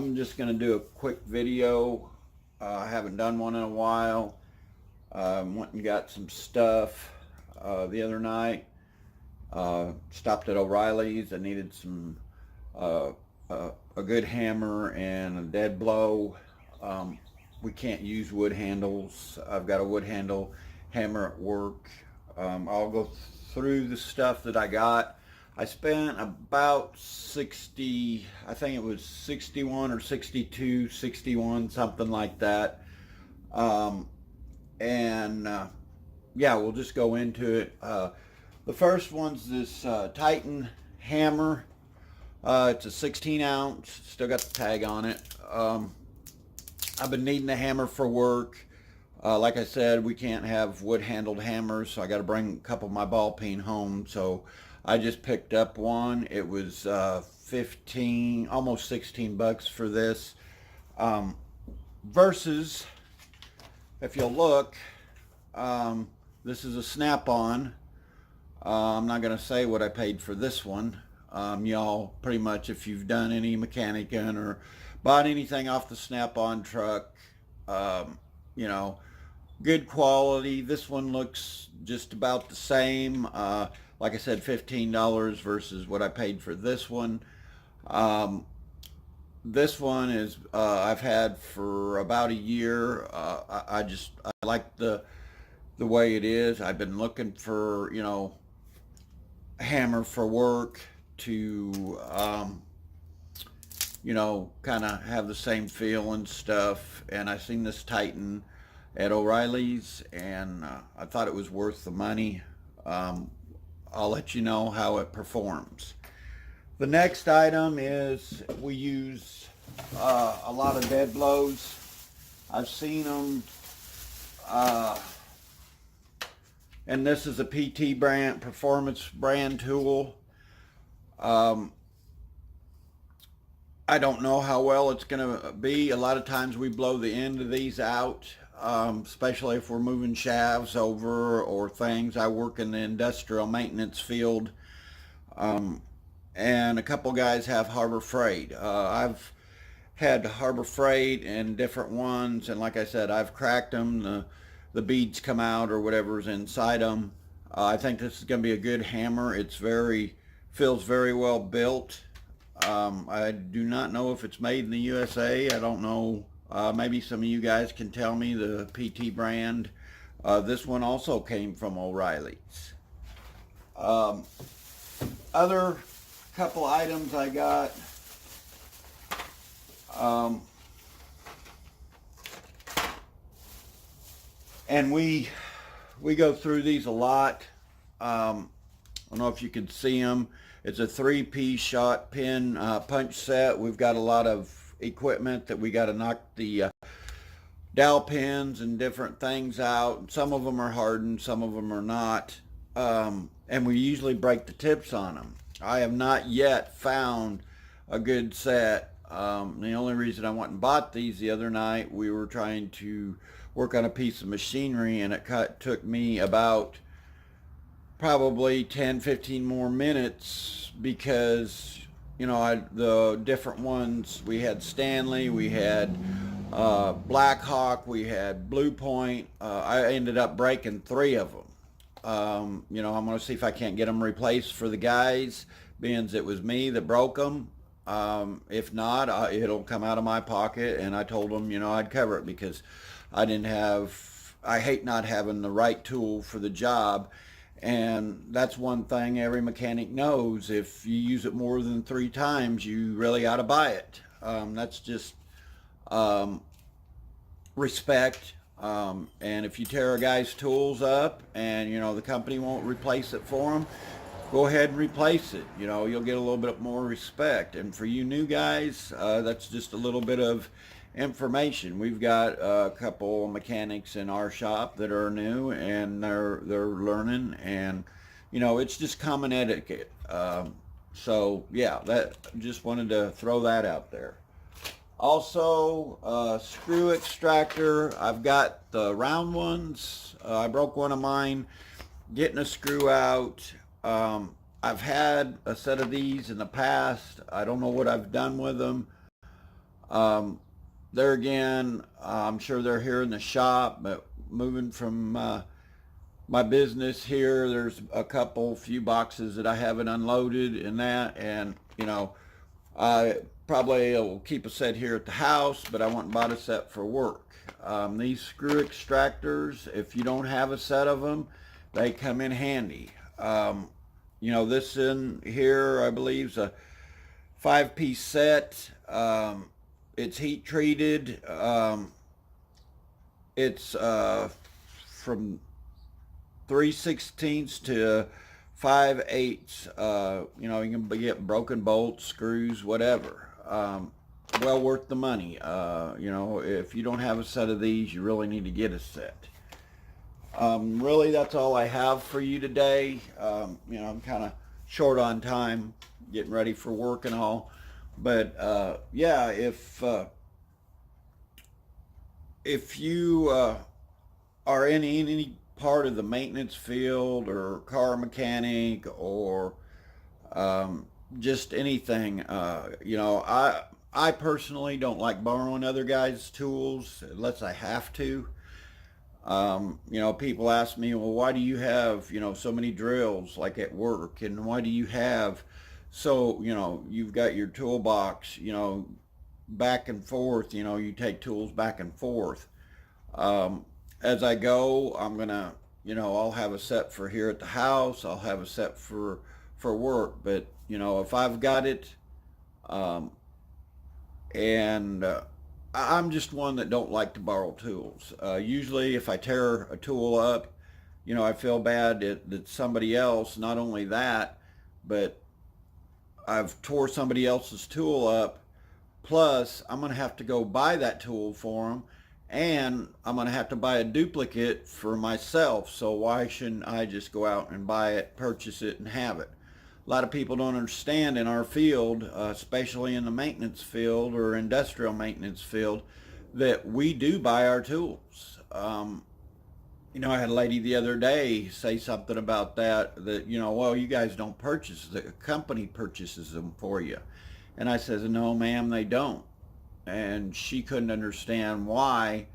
I'm just going to do a quick video. I haven't done one in a while. Went and got some stuff the other night. Stopped at O'Reilly's. I needed some a good hammer and a dead blow. We can't use wood handles. I've got a wood handle hammer at work. I'll go through the stuff that I got. I spent about 60, I think it was 61 or 62, 61, something like that. Yeah, we'll just go into it. The first one's this Titan hammer. It's a 16 ounce, still got the tag on it. I've been needing a hammer for work. Like I said, we can't have wood handled hammers, so I got to bring a couple of my ball peen home. So I just picked up one. It was 15, almost 16 bucks for this. Versus, if you'll look, this is a Snap-on. I'm not going to say what I paid for this one. Y'all, pretty much, if you've done any mechanicing or bought anything off the Snap-on truck, you know, good quality. This one looks just about the same. Like I said, $15 versus what I paid for this one. This one is I've had for about a year. I like the way it is. I've been looking for, you know, a hammer for work to you know, kind of have the same feel and stuff. And I seen this Titan at O'Reilly's, and I thought it was worth the money. I'll let you know how it performs. The next item is we use a lot of dead blows. I've seen them, and this is a PT brand, performance brand tool. I don't know how well it's going to be. A lot of times we blow the end of these out, especially if we're moving shafts over or things. I work in the industrial maintenance field, and a couple guys have Harbor Freight. I've had Harbor Freight and different ones, and like I said, I've cracked them. The beads come out or whatever's inside them. I think this is going to be a good hammer. It's feels very well built. I do not know if it's made in the USA. I don't know. Maybe some of you guys can tell me the PT brand. This one also came from O'Reilly's. Other couple items I got. And we go through these a lot. I don't know if you can see them. It's a 3-piece shot pin punch set. We've got a lot of equipment that we got to knock the dowel pins and different things out. Some of them are hardened, some of them are not. And we usually break the tips on them. I have not yet found a good set. The only reason I went and bought these the other night, we were trying to work on a piece of machinery, and it took me about probably 10-15 more minutes because, you know, the different ones, we had Stanley, we had Blackhawk, we had Blue Point. I ended up breaking 3 of them. You know, I'm going to see if I can't get them replaced for the guys, being it was me that broke them. If not, it'll come out of my pocket, and I told them, you know, I'd cover it because I hate not having the right tool for the job. And that's one thing every mechanic knows. If you use it more than 3 times, you really ought to buy it. That's just respect. And if you tear a guy's tools up and, you know, the company won't replace it for them, go ahead and replace it. You know, you'll get a little bit more respect. And for you new guys, that's just a little bit of information. We've got a couple mechanics in our shop that are new, and they're learning, and you know, it's just common etiquette. So yeah, that just wanted to throw that out there. Also, screw extractor. I've got the round ones. I broke one of mine getting a screw out. I've had a set of these in the past. I don't know what I've done with them. There again, I'm sure they're here in the shop, but moving from my business here, there's a few boxes that I haven't unloaded in that, and I probably will keep a set here at the house, but I want to buy a set for work. These screw extractors, if you don't have a set of them, they come in handy. This in here, I believe, is a 5-piece set. It's heat treated. It's from 3/16 to 5/8. You can get broken bolts, screws, whatever. Well worth the money. If you don't have a set of these, you really need to get a set. Really, that's all I have for you today. I'm kind of short on time, getting ready for work and all. But yeah, if you are in any part of the maintenance field or car mechanic or just anything, I personally don't like borrowing other guys' tools unless I have to. People ask me, well, why do you have, so many drills like at work, and why do you have you've got your toolbox, back and forth, you take tools back and forth. As I go, I'm gonna, I'll have a set for here at the house. I'll have a set for work. But if I've got it, and I'm just one that don't like to borrow tools. Usually, if I tear a tool up, I feel bad that somebody else. Not only that, but I've tore somebody else's tool up. Plus, I'm going to have to go buy that tool for them, and I'm going to have to buy a duplicate for myself. So why shouldn't I just go out and buy it, purchase it, and have it? A lot of people don't understand in our field, especially in the maintenance field or industrial maintenance field, that we do buy our tools. I had a lady the other day say something about that, well, you guys don't purchase, the company purchases them for you. And I says, no, ma'am, they don't. And she couldn't understand why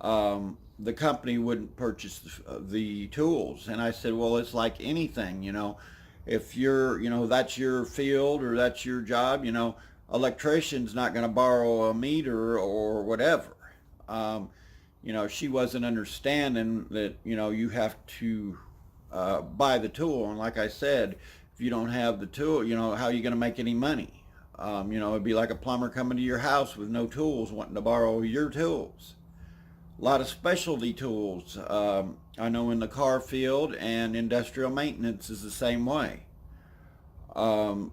the company wouldn't purchase the tools. And I said, well, it's like anything, if you're, that's your field or that's your job, electrician's not going to borrow a meter or whatever. She wasn't understanding that, you have to buy the tool. And like I said, if you don't have the tool, how are you going to make any money? It'd be like a plumber coming to your house with no tools, wanting to borrow your tools. A lot of specialty tools. I know in the car field and industrial maintenance is the same way. And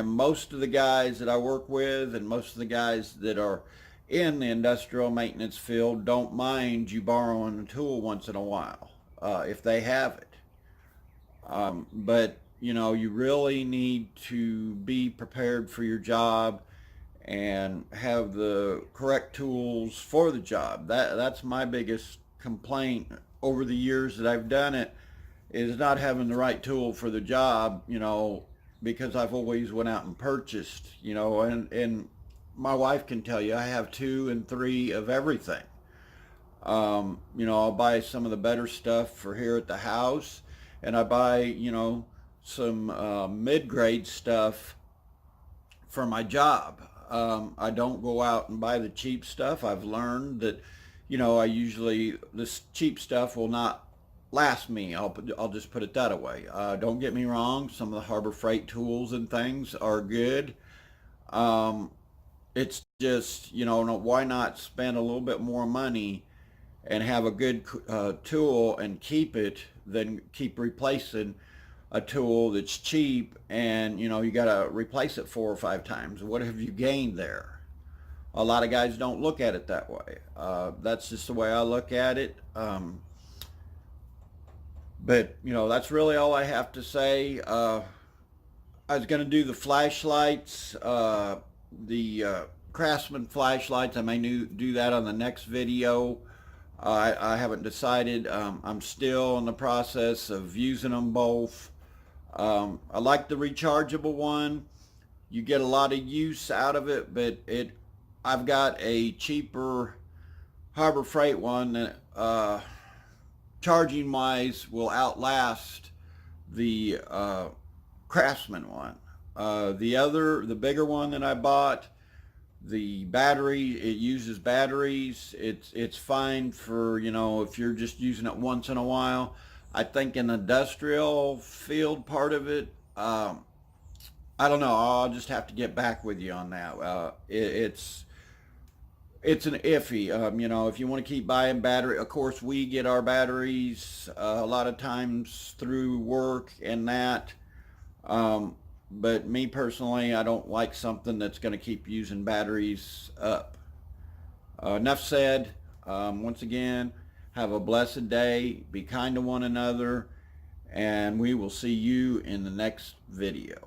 most of the guys that I work with and most of the guys that are in the industrial maintenance field don't mind you borrowing a tool once in a while, if they have it. But you really need to be prepared for your job and have the correct tools for the job. That's my biggest complaint over the years that I've done it, is not having the right tool for the job, because I've always went out and purchased, and my wife can tell you I have 2 and 3 of everything. I'll buy some of the better stuff for here at the house, and I buy, some mid-grade stuff for my job. I don't go out and buy the cheap stuff. I've learned that, this cheap stuff will not last me. I'll just put it that way. Don't get me wrong. Some of the Harbor Freight tools and things are good. It's just, why not spend a little bit more money and have a good tool and keep it than keep replacing a tool that's cheap and, you got to replace it 4 or 5 times. What have you gained there? A lot of guys don't look at it that way. That's just the way I look at it. But, that's really all I have to say. I was going to do the flashlights, the Craftsman flashlights. I may do that on the next video. I haven't decided. I'm still in the process of using them both. I like the rechargeable one. you get a lot of use out of it, but I've got a cheaper Harbor Freight one that charging wise will outlast the Craftsman one. The bigger one that I bought, the battery, it uses batteries. It's fine for, if you're just using it once in a while. I think in the industrial field part of it, I don't know. I'll just have to get back with you on that. It's an iffy. If you want to keep buying battery, of course we get our batteries a lot of times through work and that. But me personally, I don't like something that's going to keep using batteries up. Enough said. Once again, have a blessed day. Be kind to one another. And we will see you in the next video.